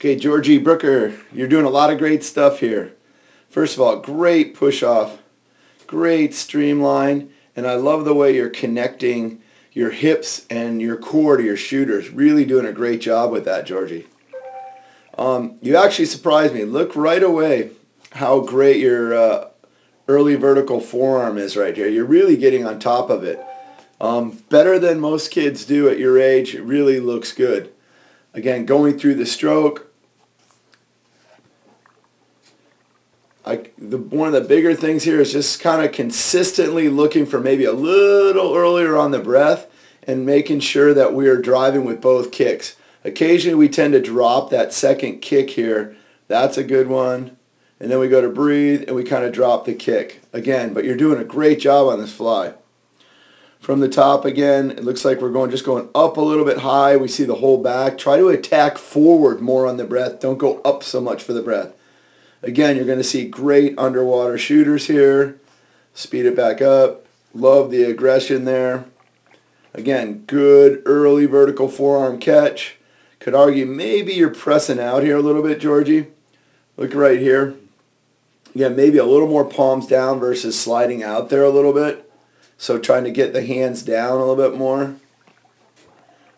Okay, Georgie Brooker, you're doing a lot of great stuff here. First of all, great push off, great streamline, and I love the way you're connecting your hips and your core to your shooters. Really doing a great job with that, Georgie. You actually surprised me. Look right away how great your early vertical forearm is right here. You're really getting on top of it. Better than most kids do at your age. It really looks good. Again, going through the stroke. One of the bigger things here is just kind of consistently looking for maybe a little earlier on the breath and making sure that we are driving with both kicks. Occasionally we tend to drop that second kick here. That's a good one. And then we go to breathe and we kind of drop the kick. Again, but you're doing a great job on this fly. From the top again, it looks like we're just going up a little bit high. We see the whole back. Try to attack forward more on the breath. Don't go up so much for the breath. Again, you're going to see great underwater shooters here. Speed it back up. Love the aggression there. Again, good early vertical forearm catch. Could argue maybe you're pressing out here a little bit, Georgie. Look right here. Again, maybe a little more palms down versus sliding out there a little bit. So trying to get the hands down a little bit more.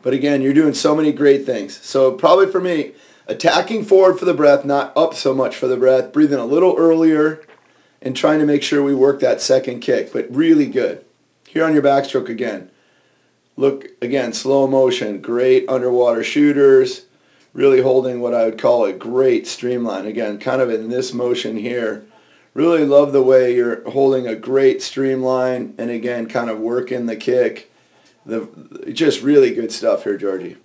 But again, you're doing so many great things. So probably for me, attacking forward for the breath, not up so much for the breath, breathing a little earlier, and trying to make sure we work that second kick, but really good. Here on your backstroke again. Look, again, slow motion, great underwater shooters, really holding what I would call a great streamline. Again, kind of in this motion here. Really love the way you're holding a great streamline, and again, kind of working the kick. Just really good stuff here, Georgie.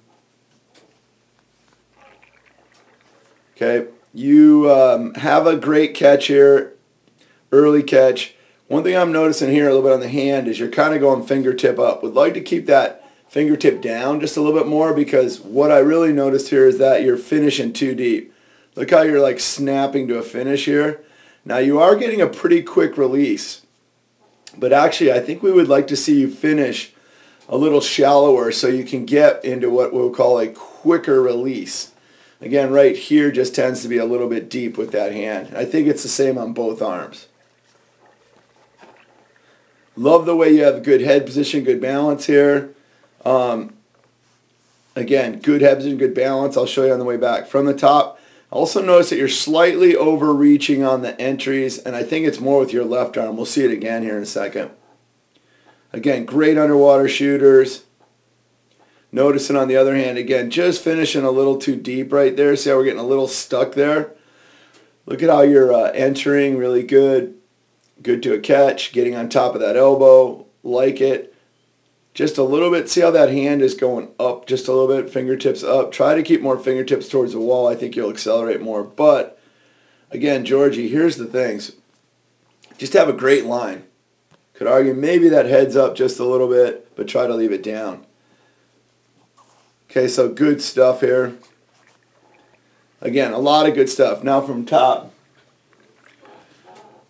Okay, you have a great catch here, early catch. One thing I'm noticing here a little bit on the hand is you're kind of going fingertip up. Would like to keep that fingertip down just a little bit more, because what I really noticed here is that you're finishing too deep. Look how you're like snapping to a finish here. Now you are getting a pretty quick release, but actually I think we would like to see you finish a little shallower so you can get into what we'll call a quicker release. Again, right here just tends to be a little bit deep with that hand. I think it's the same on both arms. Love the way you have good head position, good balance here. Again, good head position, good balance. I'll show you on the way back. From the top, also notice that you're slightly overreaching on the entries, and I think it's more with your left arm. We'll see it again here in a second. Again, great underwater shooters. Noticing on the other hand, again, just finishing a little too deep right there. See how we're getting a little stuck there? Look at how you're entering, really good. Good to a catch, getting on top of that elbow, like it. Just a little bit, see how that hand is going up just a little bit, fingertips up. Try to keep more fingertips towards the wall. I think you'll accelerate more. But, again, Georgie, here's the things. Just have a great line. Could argue maybe that head's up just a little bit, but try to leave it down. Okay, so good stuff here. Again, a lot of good stuff. Now from top.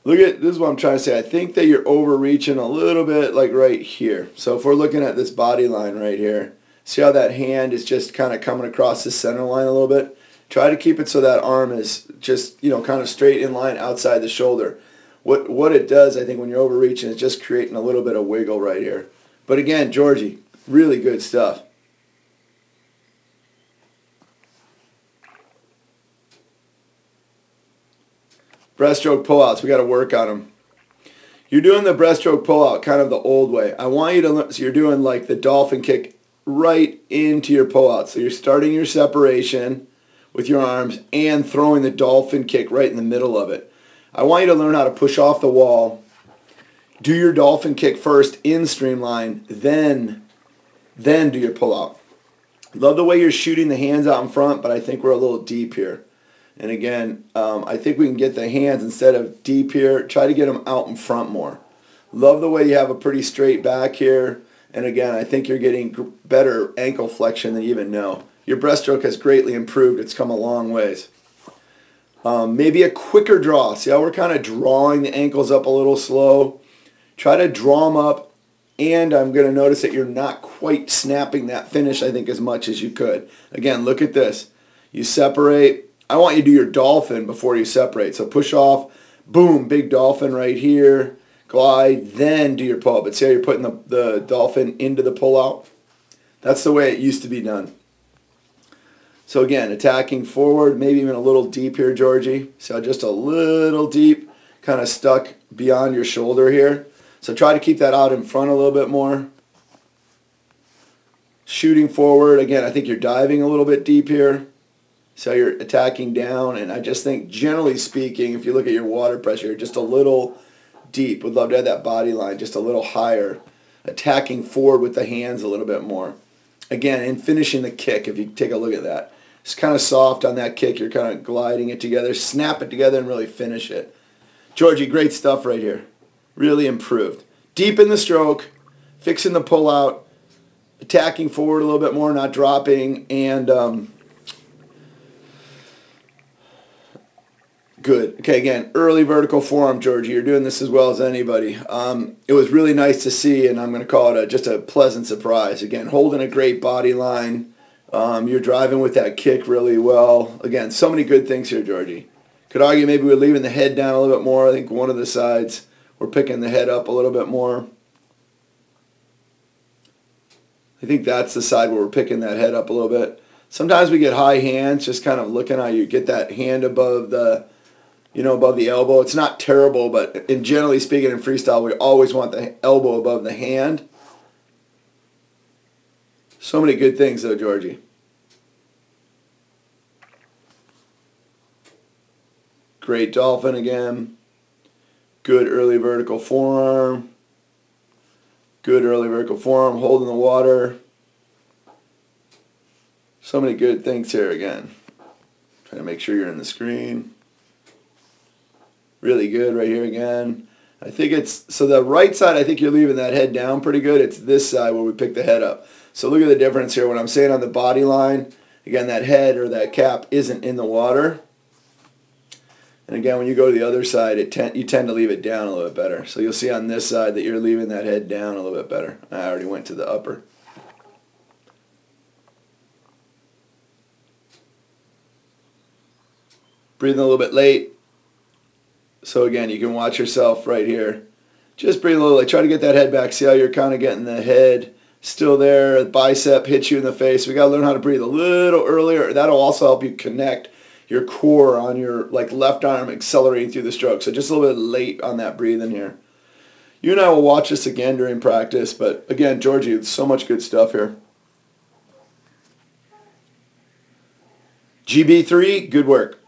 Look at, this is what I'm trying to say. I think that you're overreaching a little bit like right here. So if we're looking at this body line right here, see how that hand is just kind of coming across the center line a little bit? Try to keep it so that arm is just, kind of straight in line outside the shoulder. What it does, I think, when you're overreaching is just creating a little bit of wiggle right here. But again, Georgie, really good stuff. Breaststroke pullouts, we got to work on them. You're doing the breaststroke pullout kind of the old way. I want you to learn, so you're doing like the dolphin kick right into your pullout. So you're starting your separation with your arms and throwing the dolphin kick right in the middle of it. I want you to learn how to push off the wall, do your dolphin kick first in streamline, then do your pullout. Love the way you're shooting the hands out in front, but I think we're a little deep here. And again, I think we can get the hands, instead of deep here, try to get them out in front more. Love the way you have a pretty straight back here. And again, I think you're getting better ankle flexion than you even know. Your breaststroke has greatly improved. It's come a long ways. Maybe a quicker draw. See how we're kind of drawing the ankles up a little slow? Try to draw them up, and I'm going to notice that you're not quite snapping that finish, I think, as much as you could. Again, look at this. You separate. I want you to do your dolphin before you separate. So push off, boom, big dolphin right here. Glide, then do your pull-out. But see how you're putting the dolphin into the pull-out? That's the way it used to be done. So again, attacking forward, maybe even a little deep here, Georgie. So just a little deep, kind of stuck beyond your shoulder here. So try to keep that out in front a little bit more. Shooting forward, again, I think you're diving a little bit deep here. So you're attacking down, and I just think, generally speaking, if you look at your water pressure, just a little deep. Would love to have that body line just a little higher. Attacking forward with the hands a little bit more. Again, in finishing the kick, if you take a look at that. It's kind of soft on that kick. You're kind of gliding it together. Snap it together and really finish it. Georgie, great stuff right here. Really improved. Deep in the stroke, fixing the pull-out, attacking forward a little bit more, not dropping, and good. Okay, again, early vertical forearm, Georgie. You're doing this as well as anybody. It was really nice to see, and I'm going to call it just a pleasant surprise. Again, holding a great body line. You're driving with that kick really well. Again, so many good things here, Georgie. Could argue maybe we're leaving the head down a little bit more. I think one of the sides, we're picking the head up a little bit more. I think that's the side where we're picking that head up a little bit. Sometimes we get high hands, just kind of looking how you get that hand above the, above the elbow. It's not terrible, but in generally speaking in freestyle, we always want the elbow above the hand. So many good things though, Georgie. Great dolphin again. Good early vertical forearm. Good early vertical forearm, holding the water. So many good things here again. Trying to make sure you're in the screen. Really good right here again. I think it's, so the right side, I think you're leaving that head down pretty good. It's this side where we pick the head up. So look at the difference here. When I'm saying on the body line, again, that head or that cap isn't in the water. And again, when you go to the other side, you tend to leave it down a little bit better. So you'll see on this side that you're leaving that head down a little bit better. I already went to the upper. Breathing a little bit late. So again, you can watch yourself right here. Just breathe a little, try to get that head back. See how you're kind of getting the head still there. The bicep hits you in the face. We got to learn how to breathe a little earlier. That'll also help you connect your core on your left arm accelerating through the stroke. So just a little bit late on that breathing here. You and I will watch this again during practice, but again, Georgie, so much good stuff here. GB3, good work.